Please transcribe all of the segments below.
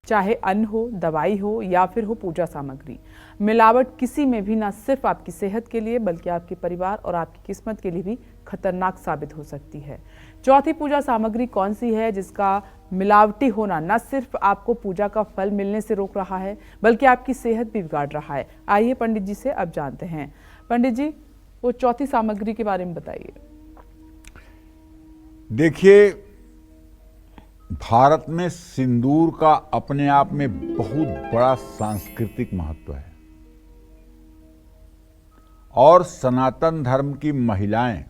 चाहे अन्न हो, दवाई हो या फिर हो पूजा सामग्री। मिलावट किसी में भी ना सिर्फ आपकी सेहत के लिए बल्कि आपके परिवार और आपकी किस्मत के लिए भी खतरनाक साबित हो सकती है। चौथी पूजा सामग्री कौन सी है जिसका मिलावटी होना न सिर्फ आपको पूजा का फल मिलने से रोक रहा है बल्कि आपकी सेहत भी बिगाड़ रहा है? आइए पंडित जी से अब जानते हैं। पंडित जी, वो चौथी सामग्री के बारे में बताइए। देखिए, भारत में सिंदूर का अपने आप में बहुत बड़ा सांस्कृतिक महत्व है और सनातन धर्म की महिलाएं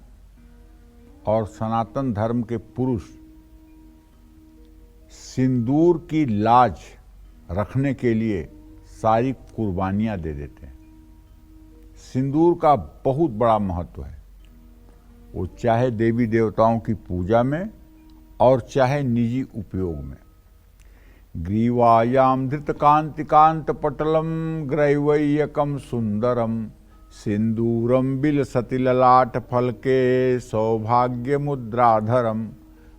और सनातन धर्म के पुरुष सिंदूर की लाज रखने के लिए सारी कुर्बानियां दे देते हैं। सिंदूर का बहुत बड़ा महत्व है, वो चाहे देवी देवताओं की पूजा में और चाहे निजी उपयोग में। ग्रीवायाम धृतकांतिकांत पटलम ग्रैवैयकम सुंदरम सिंदूरम बिलसति ललाट फलके सौभाग्य मुद्राधरम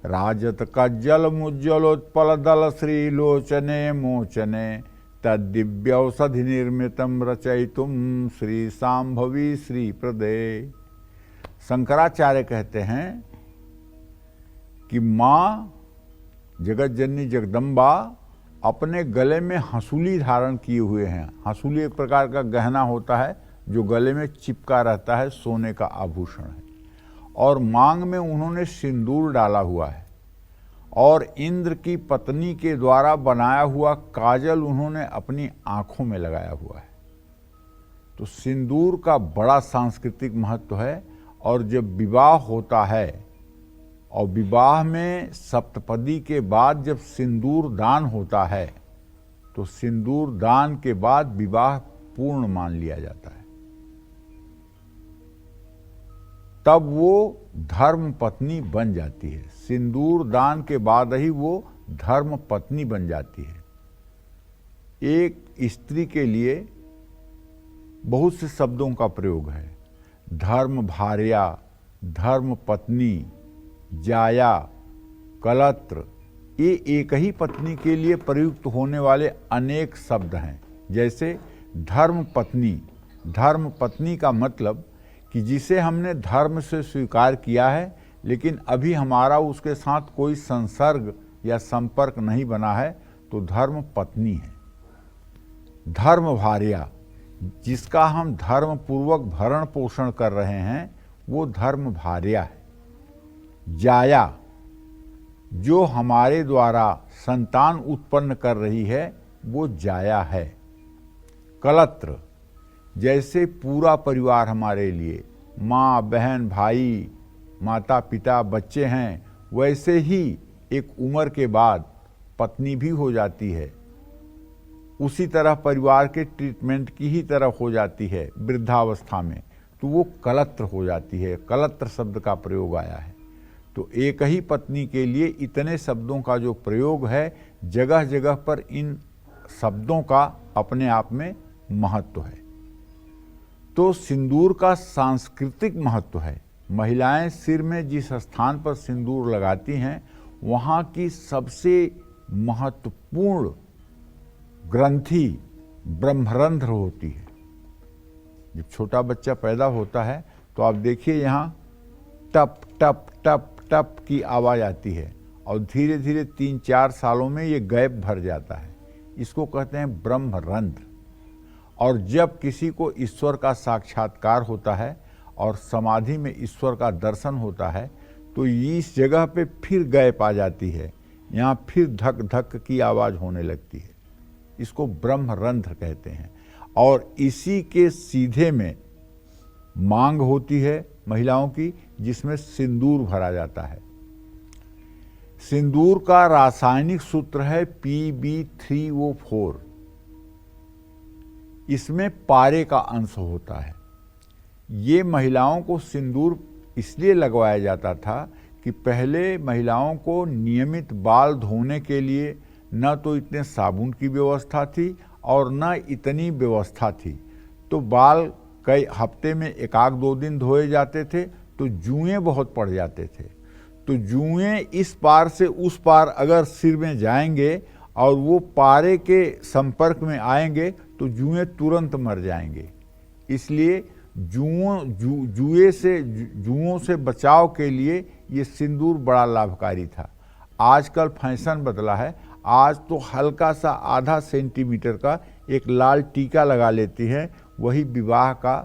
राजत कज्जल मुज्जलोत्पल दल श्रीलोचने मोचने तद्दिव्यौषधि निर्मितम रचयितुम श्री सांभवी श्री प्रदे। शंकराचार्य कहते हैं कि माँ जगत जननी जगदम्बा अपने गले में हंसुली धारण किए हुए हैं। हंसुली एक प्रकार का गहना होता है जो गले में चिपका रहता है, सोने का आभूषण है, और मांग में उन्होंने सिंदूर डाला हुआ है और इंद्र की पत्नी के द्वारा बनाया हुआ काजल उन्होंने अपनी आंखों में लगाया हुआ है। तो सिंदूर का बड़ा सांस्कृतिक महत्व है। और जब विवाह होता है और विवाह में सप्तपदी के बाद जब सिंदूर दान होता है तो सिंदूर दान के बाद विवाह पूर्ण मान लिया जाता है। तब वो धर्म पत्नी बन जाती है। सिंदूर दान के बाद ही वो धर्म पत्नी बन जाती है। एक स्त्री के लिए बहुत से शब्दों का प्रयोग है। धर्म भार्या, धर्म पत्नी, जाया, कलत्र, ये एक ही पत्नी के लिए प्रयुक्त होने वाले अनेक शब्द हैं। जैसे धर्म पत्नी, धर्म पत्नी का मतलब कि जिसे हमने धर्म से स्वीकार किया है लेकिन अभी हमारा उसके साथ कोई संसर्ग या संपर्क नहीं बना है, तो धर्म पत्नी है। धर्म भार्या, जिसका हम धर्म पूर्वक भरण पोषण कर रहे हैं, वो धर्म भार्या है। जाया, जो हमारे द्वारा संतान उत्पन्न कर रही है, वो जाया है। कलत्र, जैसे पूरा परिवार हमारे लिए माँ, बहन, भाई, माता पिता, बच्चे हैं, वैसे ही एक उम्र के बाद पत्नी भी हो जाती है। उसी तरह परिवार के ट्रीटमेंट की ही तरह हो जाती है वृद्धावस्था में, तो वो कलत्र हो जाती है। कलत्र शब्द का प्रयोग आया है। तो एक ही पत्नी के लिए इतने शब्दों का जो प्रयोग है, जगह जगह पर इन शब्दों का अपने आप में महत्व है। तो सिंदूर का सांस्कृतिक महत्व है। महिलाएं सिर में जिस स्थान पर सिंदूर लगाती हैं, वहाँ की सबसे महत्वपूर्ण ग्रंथि ब्रह्मरंध्र होती है। जब छोटा बच्चा पैदा होता है तो आप देखिए यहाँ टप टप टप टप की आवाज़ आती है और धीरे धीरे 3-4 सालों में ये गैप भर जाता है। इसको कहते हैं ब्रह्मरंध्र। और जब किसी को ईश्वर का साक्षात्कार होता है और समाधि में ईश्वर का दर्शन होता है तो इस जगह पे फिर गैप आ जाती है, यहाँ फिर धक धक की आवाज़ होने लगती है। इसको ब्रह्मरंध्र कहते हैं। और इसी के सीधे में मांग होती है महिलाओं की, जिसमें सिंदूर भरा जाता है। सिंदूर का रासायनिक सूत्र है Pb3O4। इसमें पारे का अंश होता है। ये महिलाओं को सिंदूर इसलिए लगवाया जाता था कि पहले महिलाओं को नियमित बाल धोने के लिए न तो इतने साबुन की व्यवस्था थी और न इतनी व्यवस्था थी, तो बाल कई हफ्ते में 1-2 दिन धोए जाते थे तो जुएं बहुत पड़ जाते थे। तो जुएं इस पार से उस पार अगर सिर में जाएंगे और वो पारे के संपर्क में आएंगे तो जुएं तुरंत मर जाएंगे। इसलिए जुओं से बचाव के लिए ये सिंदूर बड़ा लाभकारी था। आजकल फैशन बदला है, आज तो हल्का सा आधा सेंटीमीटर का एक लाल टीका लगा लेती हैं, वही विवाह का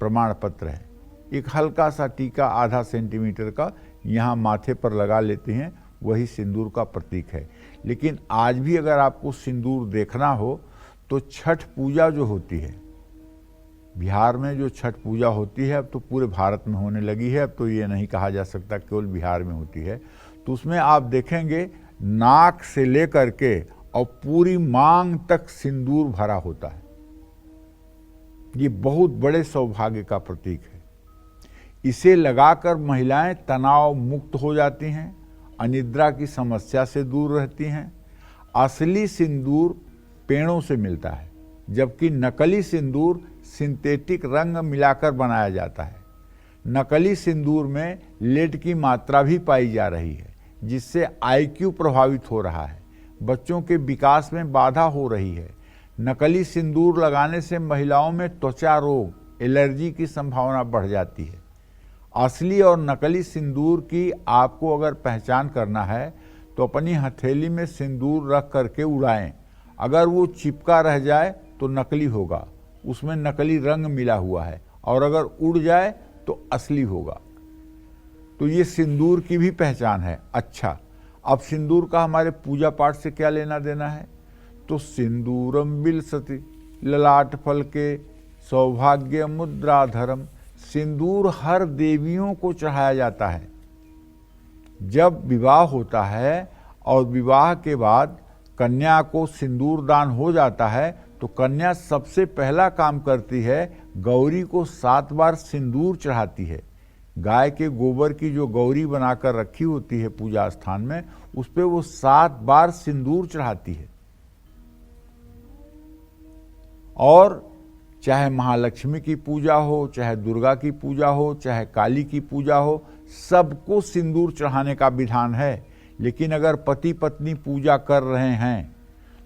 प्रमाण पत्र है। एक हल्का सा टीका आधा सेंटीमीटर का यहाँ माथे पर लगा लेती हैं, वही सिंदूर का प्रतीक है। लेकिन आज भी अगर आपको सिंदूर देखना हो तो छठ पूजा जो होती है, बिहार में जो छठ पूजा होती है, अब तो पूरे भारत में होने लगी है, अब तो ये नहीं कहा जा सकता केवल बिहार में होती है, तो उसमें आप देखेंगे नाक से लेकर के और पूरी मांग तक सिंदूर भरा होता है। ये बहुत बड़े सौभाग्य का प्रतीक है। इसे लगाकर महिलाएं तनाव मुक्त हो जाती हैं, अनिद्रा की समस्या से दूर रहती हैं। असली सिंदूर पेड़ों से मिलता है, जबकि नकली सिंदूर सिंथेटिक रंग मिलाकर बनाया जाता है। नकली सिंदूर में लेड की मात्रा भी पाई जा रही है, जिससे IQ प्रभावित हो रहा है, बच्चों के विकास में बाधा हो रही है। नकली सिंदूर लगाने से महिलाओं में त्वचा रोग, एलर्जी की संभावना बढ़ जाती है। असली और नकली सिंदूर की आपको अगर पहचान करना है तो अपनी हथेली में सिंदूर रख करके उड़ाएं। अगर वो चिपका रह जाए तो नकली होगा, उसमें नकली रंग मिला हुआ है, और अगर उड़ जाए तो असली होगा। तो ये सिंदूर की भी पहचान है। अच्छा, अब सिंदूर का हमारे पूजा पाठ से क्या लेना देना है? तो सिंदूरम विलसति ललाट फल के सौभाग्य मुद्राधरम। सिंदूर हर देवियों को चढ़ाया जाता है। जब विवाह होता है और विवाह के बाद कन्या को सिंदूर दान हो जाता है तो कन्या सबसे पहला काम करती है, गौरी को 7 बार सिंदूर चढ़ाती है। गाय के गोबर की जो गौरी बनाकर रखी होती है पूजा स्थान में, उस पे वो 7 बार सिंदूर चढ़ाती है। और चाहे महालक्ष्मी की पूजा हो, चाहे दुर्गा की पूजा हो, चाहे काली की पूजा हो, सबको सिंदूर चढ़ाने का विधान है। लेकिन अगर पति पत्नी पूजा कर रहे हैं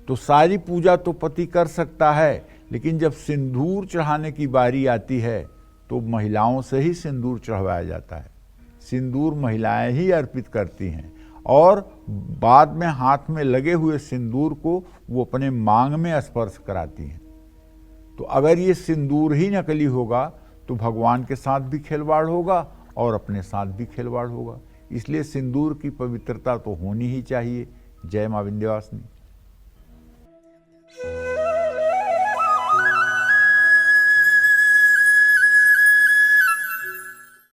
तो सारी पूजा तो पति कर सकता है, लेकिन जब सिंदूर चढ़ाने की बारी आती है तो महिलाओं से ही सिंदूर चढ़वाया जाता है। सिंदूर महिलाएं ही अर्पित करती हैं, और बाद में हाथ में लगे हुए सिंदूर को वो अपने मांग में स्पर्श कराती हैं। तो अगर ये सिंदूर ही नकली होगा तो भगवान के साथ भी खिलवाड़ होगा और अपने साथ भी खिलवाड़ होगा। इसलिए सिंदूर की पवित्रता तो होनी ही चाहिए। जय मां विंध्यवासिनी।